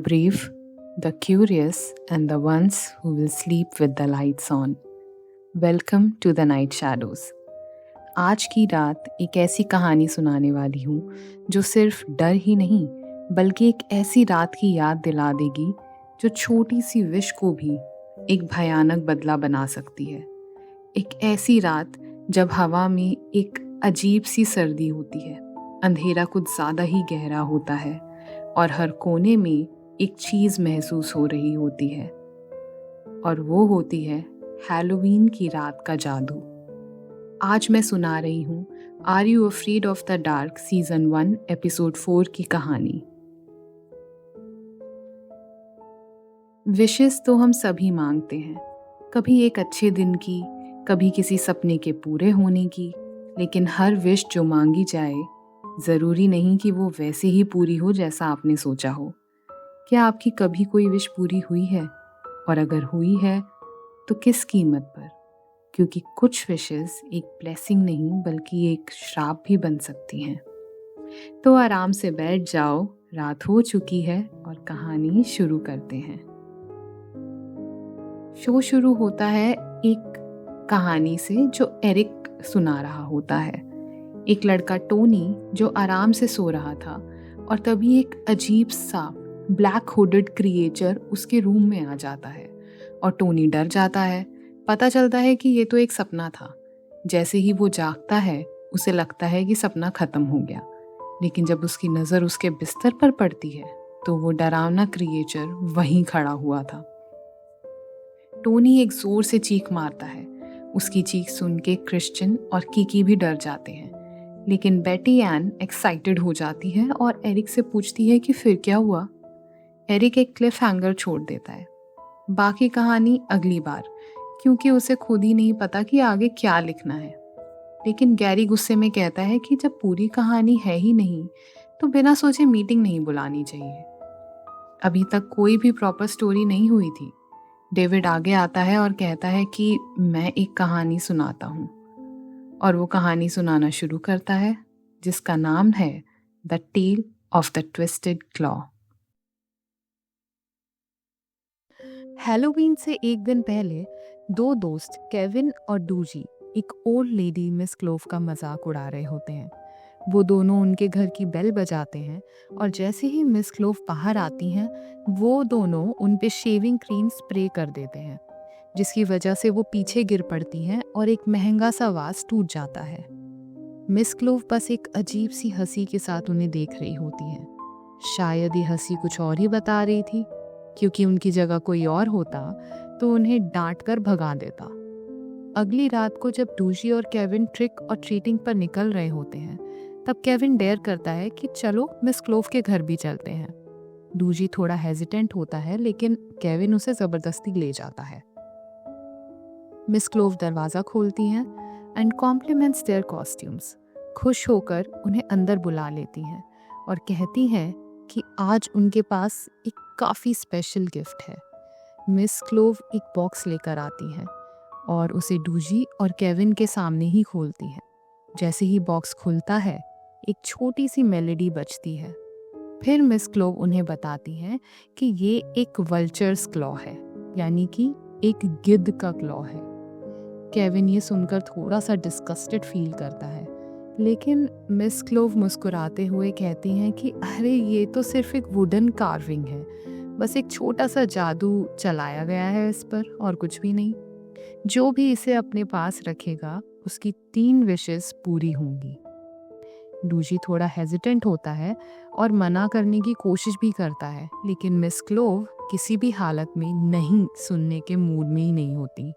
brave, the curious, and the ones who will sleep with the lights on. Welcome to the Night Shadows. आज की रात एक ऐसी कहानी सुनाने वाली हूँ जो सिर्फ डर ही नहीं बल्कि एक ऐसी रात की याद दिला देगी जो छोटी सी विश को भी एक भयानक बदला बना सकती है। एक ऐसी रात जब हवा में एक अजीब सी सर्दी होती है, अंधेरा कुछ ज़्यादा ही गहरा होता है और हर कोने में एक चीज़ महसूस हो रही होती है, और वो होती है हैलोवीन की रात का जादू। आज मैं सुना रही हूँ are you afraid of the dark season 1 episode 4 की कहानी। विशेस तो हम सभी मांगते हैं, कभी एक अच्छे दिन की, कभी किसी सपने के पूरे होने की, लेकिन हर विश जो मांगी जाए ज़रूरी नहीं कि वो वैसे ही पूरी हो जैसा आपने सोचा हो। क्या आपकी कभी कोई विश पूरी हुई है? और अगर हुई है तो किस कीमत पर? क्योंकि कुछ विशेस एक ब्लेसिंग नहीं बल्कि एक श्राप भी बन सकती हैं। तो आराम से बैठ जाओ, रात हो चुकी है और कहानी शुरू करते हैं। शो शुरू होता है एक कहानी से जो एरिक सुना रहा होता है। एक लड़का टोनी जो आराम से सो रहा था और तभी एक अजीब सा ब्लैक हुडेड क्रिएचर उसके रूम में आ जाता है और टोनी डर जाता है। पता चलता है कि ये तो एक सपना था। जैसे ही वो जागता है उसे लगता है कि सपना खत्म हो गया, लेकिन जब उसकी नज़र उसके बिस्तर पर पड़ती है तो वो डरावना क्रिएचर वहीं खड़ा हुआ था। टोनी एक जोर से चीख मारता है। उसकी चीख सुन के क्रिश्चियन और कीकी भी डर जाते हैं, लेकिन बेटी एन एक्साइटेड हो जाती है और एरिक से पूछती है कि फिर क्या हुआ। एरिक एक क्लिफ हैंगर छोड़ देता है। बाकी कहानी अगली बार, क्योंकि उसे खुद ही नहीं पता कि आगे क्या लिखना है। लेकिन गैरी गुस्से में कहता है कि जब पूरी कहानी है ही नहीं तो बिना सोचे मीटिंग नहीं बुलानी चाहिए। अभी तक कोई भी प्रॉपर स्टोरी नहीं हुई थी। डेविड आगे आता है और कहता है कि मैं एक कहानी सुनाता हूँ, और वो कहानी सुनाना शुरू करता है जिसका नाम है the tale of the twisted claw. Halloween से एक दिन पहले दो दोस्त केविन और डूजी एक ओल्ड लेडी मिस क्लोव का मजाक उड़ा रहे होते हैं। वो दोनों उनके घर की बेल बजाते हैं और जैसे ही मिस क्लोव बाहर आती हैं वो दोनों उन पे शेविंग क्रीम स्प्रे कर देते हैं, जिसकी वजह से वो पीछे गिर पड़ती हैं और एक महंगा सा वास टूट जाता है। मिस क्लोव बस एक अजीब सी हंसी के साथ उन्हें देख रही होती हैं। शायद ये हंसी कुछ और ही बता रही थी, क्योंकि उनकी जगह कोई और होता तो उन्हें डांट कर भगा देता। अगली रात को जब डूजी और केविन ट्रिक और ट्रीटिंग पर निकल रहे होते हैं तब केविन डेयर करता है कि चलो मिस क्लोव के घर भी चलते हैं। डूजी थोड़ा हेजिटेंट होता है, लेकिन केविन उसे जबरदस्ती ले जाता है। मिस क्लोव दरवाज़ा खोलती हैं एंड कॉम्प्लीमेंट्स देयर कॉस्ट्यूम्स। खुश होकर उन्हें अंदर बुला लेती हैं और कहती हैं कि आज उनके पास एक काफ़ी स्पेशल गिफ्ट है। मिस क्लोव एक बॉक्स लेकर आती हैं और उसे डूजी और केविन के सामने ही खोलती हैं। जैसे ही बॉक्स खुलता है एक छोटी सी मेलोडी बजती है। फिर मिस क्लोव उन्हें बताती हैं कि ये एक वल्चर्स क्लॉ है, यानी कि एक गिद्ध का क्लॉ है। केविन ये सुनकर थोड़ा सा डिस्गस्टेड फील करता है, लेकिन मिस क्लोव मुस्कुराते हुए कहती हैं कि अरे ये तो सिर्फ एक वुडन कार्विंग है, बस एक छोटा सा जादू चलाया गया है इस पर और कुछ भी नहीं। जो भी इसे अपने पास रखेगा उसकी 3 विशेस पूरी होंगी। डूजी थोड़ा हेजिटेंट होता है और मना करने की कोशिश भी करता है, लेकिन मिस क्लोव किसी भी हालत में नहीं सुनने के मूड में ही नहीं होती।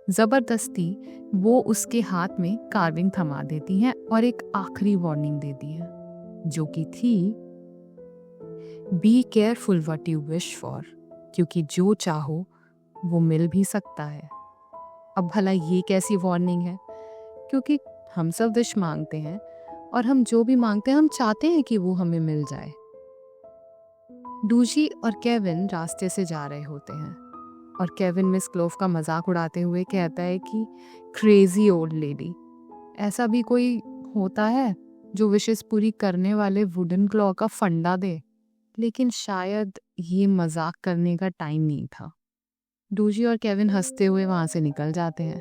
ज़बरदस्ती वो उसके हाथ में कार्विंग थमा देती हैं और एक आखिरी वार्निंग देती हैं, जो कि थी be careful what you wish for, क्योंकि जो चाहो वो मिल भी सकता है। अब भला ये कैसी वार्निंग है? क्योंकि हम सब विश मांगते हैं और हम जो भी मांगते हैं हम चाहते हैं कि वो हमें मिल जाए। डूजी और केविन रास्ते से जा रहे होते हैं और केविन मिस क्लोव का मजाक उड़ाते हुए कहता है कि क्रेजी ओल्ड लेडी, ऐसा भी कोई होता है जो विशेस पूरी करने वाले वुडन क्लॉ का फंडा दे? लेकिन शायद ये मजाक करने का टाइम नहीं था। डूजी और केविन हंसते हुए वहाँ से निकल जाते हैं,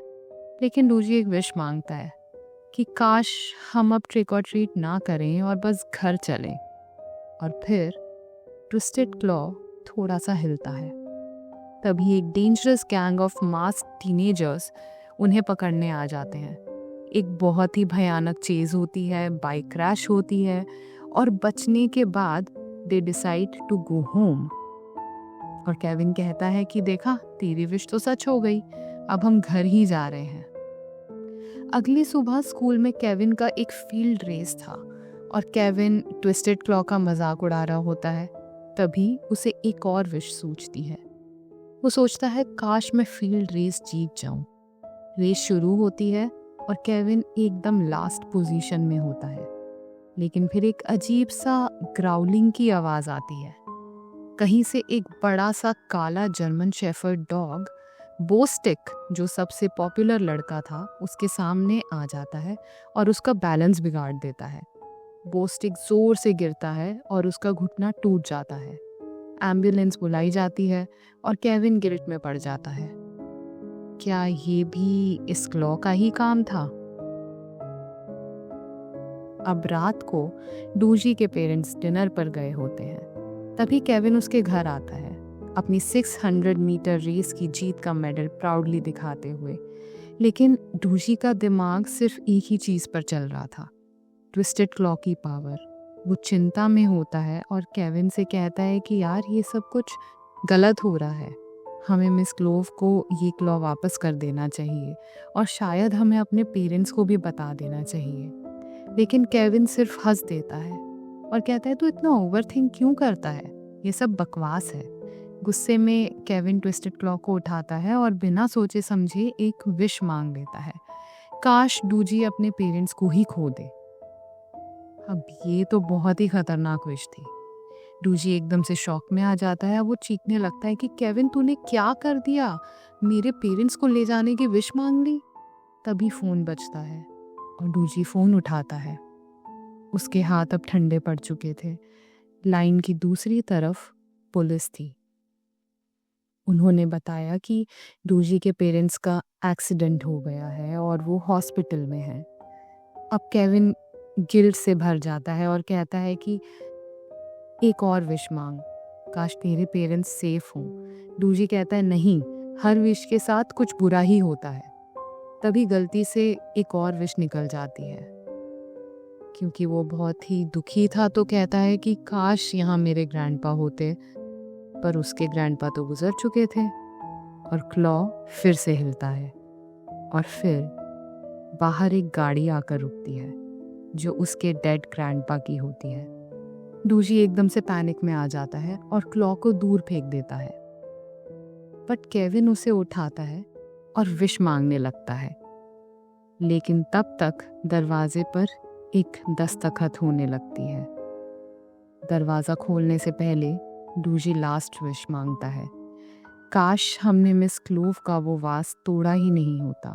लेकिन डूजी एक विश मांगता है कि काश हम अब ट्रिक और ट्रीट ना करें और बस घर चलें। और फिर ट्विस्टेड क्लॉ थोड़ा सा हिलता है। तभी एक dangerous gang of mask teenagers उन्हें पकड़ने आ जाते हैं। एक बहुत ही भयानक चेज होती है, बाइक क्रैश होती है और बचने के बाद they decide to go home. और केविन कहता है कि देखा, तेरी विश तो सच हो गई, अब हम घर ही जा रहे हैं। अगली सुबह स्कूल में केविन का एक फील्ड रेस था और केविन ट्विस्टेड क्लॉ का मजाक उड़ा रहा होता है। तभी उसे एक और विश सूझती है। वो सोचता है काश मैं फील्ड रेस जीत जाऊं। रेस शुरू होती है और केविन एकदम लास्ट पोजीशन में होता है, लेकिन फिर एक अजीब सा ग्राउलिंग की आवाज आती है। कहीं से एक बड़ा सा काला जर्मन शेफर्ड डॉग बोस्टिक, जो सबसे पॉपुलर लड़का था, उसके सामने आ जाता है और उसका बैलेंस बिगाड़ देता है। बोस्टिक जोर से गिरता है और उसका घुटना टूट जाता है। एम्बुलेंस बुलाई जाती है और केविन गिल्ट में पड़ जाता है। क्या ये भी इस क्लॉ का ही काम था? अब रात को डूजी के पेरेंट्स डिनर पर गए होते हैं। तभी केविन उसके घर आता है, अपनी 600 मीटर रेस की जीत का मेडल प्राउडली दिखाते हुए। लेकिन डूजी का दिमाग सिर्फ एक ही चीज़ पर चल रहा था, ट्विस्टेड क्लॉ की पावर। वो चिंता में होता है और केविन से कहता है कि यार, ये सब कुछ गलत हो रहा है। हमें मिस क्लोव को ये क्लॉ वापस कर देना चाहिए और शायद हमें अपने पेरेंट्स को भी बता देना चाहिए। लेकिन केविन सिर्फ हंस देता है और कहता है तू इतना ओवरथिंक क्यों करता है, ये सब बकवास है। गुस्से में केविन ट्विस्टेड क्लॉ को उठाता है और बिना सोचे समझे एक विश मांग लेता है, काश डूजी अपने पेरेंट्स को ही खो दे। अब ये तो बहुत ही खतरनाक विश थी। डूजी एकदम से शॉक में आ जाता है। वो चीखने लगता है कि केविन, तूने क्या कर दिया, मेरे पेरेंट्स को ले जाने की विश मांग ली। तभी फोन बजता है और डूजी फोन उठाता है। उसके हाथ अब ठंडे पड़ चुके थे। लाइन की दूसरी तरफ पुलिस थी। उन्होंने बताया कि डूजी के पेरेंट्स का एक्सीडेंट हो गया है और वो हॉस्पिटल में है। अब केविन गिल्ट से भर जाता है और कहता है कि एक और विश मांग, काश तेरे पेरेंट्स सेफ हों। डूजी कहता है नहीं, हर विश के साथ कुछ बुरा ही होता है। तभी गलती से एक और विश निकल जाती है। क्योंकि वो बहुत ही दुखी था तो कहता है कि काश यहाँ मेरे ग्रैंडपा होते, पर उसके ग्रैंडपा तो गुजर चुके थे। और क्लॉ फिर से हिलता है और फिर बाहर एक गाड़ी आकर रुकती है जो उसके डेड ग्रैंडपा की होती है। डूजी एकदम से पैनिक में आ जाता है और क्लॉ को दूर फेंक देता है, बट केविन उसे उठाता है और विश मांगने लगता है। लेकिन तब तक दरवाजे पर एक दस्तखत होने लगती है। दरवाजा खोलने से पहले डूजी लास्ट विश मांगता है, काश हमने मिस क्लोव का वो वास तोड़ा ही नहीं होता।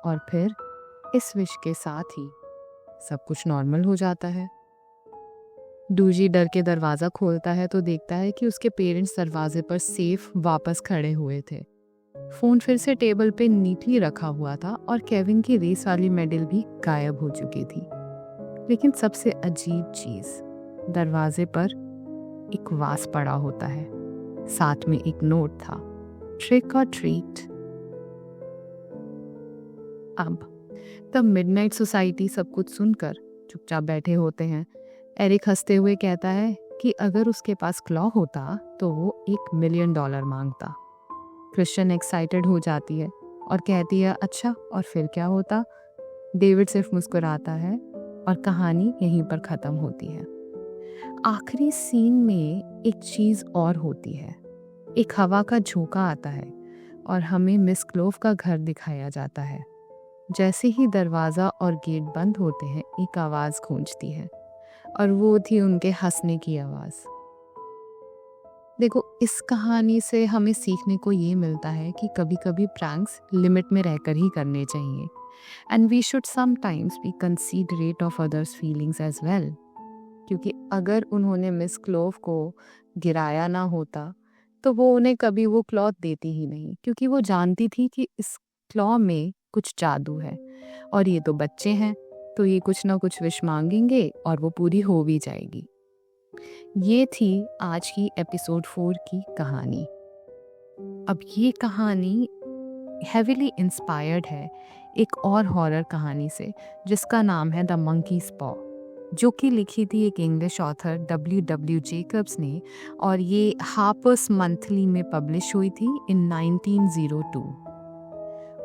और फिर इस विश के साथ ही सब कुछ नॉर्मल हो जाता है। डूजी डर के दरवाज़ा खोलता है तो देखता है कि उसके पेरेंट्स दरवाजे पर सेफ वापस खड़े हुए थे। फ़ोन फिर से टेबल पे नीटली रखा हुआ था और केविन की रेस वाली मेडल भी गायब हो चुकी थी। लेकिन सबसे अजीब चीज़, दरवाजे पर एक वास पड़ा होता है, साथ में एक नोट था, ट्रिक और ट्रीट। अब तब मिडनाइट सोसाइटी सब कुछ सुनकर चुपचाप बैठे होते हैं। एरिक हंसते हुए कहता है कि अगर उसके पास क्लॉ होता तो वो $1 मिलियन मांगता। क्रिश्चियन एक्साइटेड हो जाती है और कहती है अच्छा, और फिर क्या होता? डेविड सिर्फ मुस्कुराता है और कहानी यहीं पर ख़त्म होती है। आखिरी सीन में एक चीज़ और होती है। एक हवा का झोंका आता है और हमें मिस क्लोव का घर दिखाया जाता है। जैसे ही दरवाज़ा और गेट बंद होते हैं, एक आवाज़ गूंजती है और वो थी उनके हंसने की आवाज़। देखो, इस कहानी से हमें सीखने को ये मिलता है कि कभी कभी प्रैंक्स लिमिट में रहकर ही करने चाहिए, and we should sometimes be considerate of others feelings as well. क्योंकि अगर उन्होंने मिस क्लोव को गिराया ना होता तो वो उन्हें कभी वो क्लॉथ देती ही नहीं, क्योंकि वो जानती थी कि इस क्लॉ में कुछ जादू है और ये तो बच्चे हैं, तो ये कुछ ना कुछ विश मांगेंगे और वो पूरी हो भी जाएगी। ये थी आज की एपिसोड 4 की कहानी। अब ये कहानी हेविली इंस्पायर्ड है एक और हॉरर कहानी से जिसका नाम है द मंकीज पॉ, जो कि लिखी थी एक इंग्लिश ऑथर W. जेकब्स ने, और ये हार्पर्स मंथली में पब्लिश हुई थी इन 1902।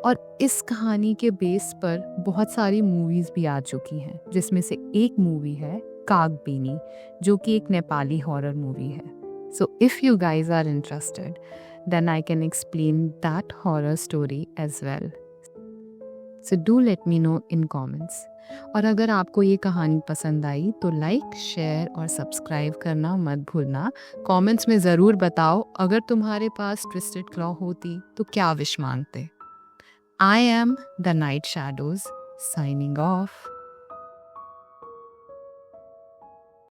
और इस कहानी के बेस पर बहुत सारी मूवीज़ भी आ चुकी हैं, जिसमें से एक मूवी है कागबेनी, जो कि एक नेपाली हॉरर मूवी है। So if you guys are interested then I can explain that horror story as well. So do let me know in comments. और अगर आपको ये कहानी पसंद आई तो लाइक, शेयर और सब्सक्राइब करना मत भूलना। कमेंट्स में ज़रूर बताओ अगर तुम्हारे पास ट्विस्टेड क्लॉ होती तो क्या विश मांगते। I am the Night Shadows signing off.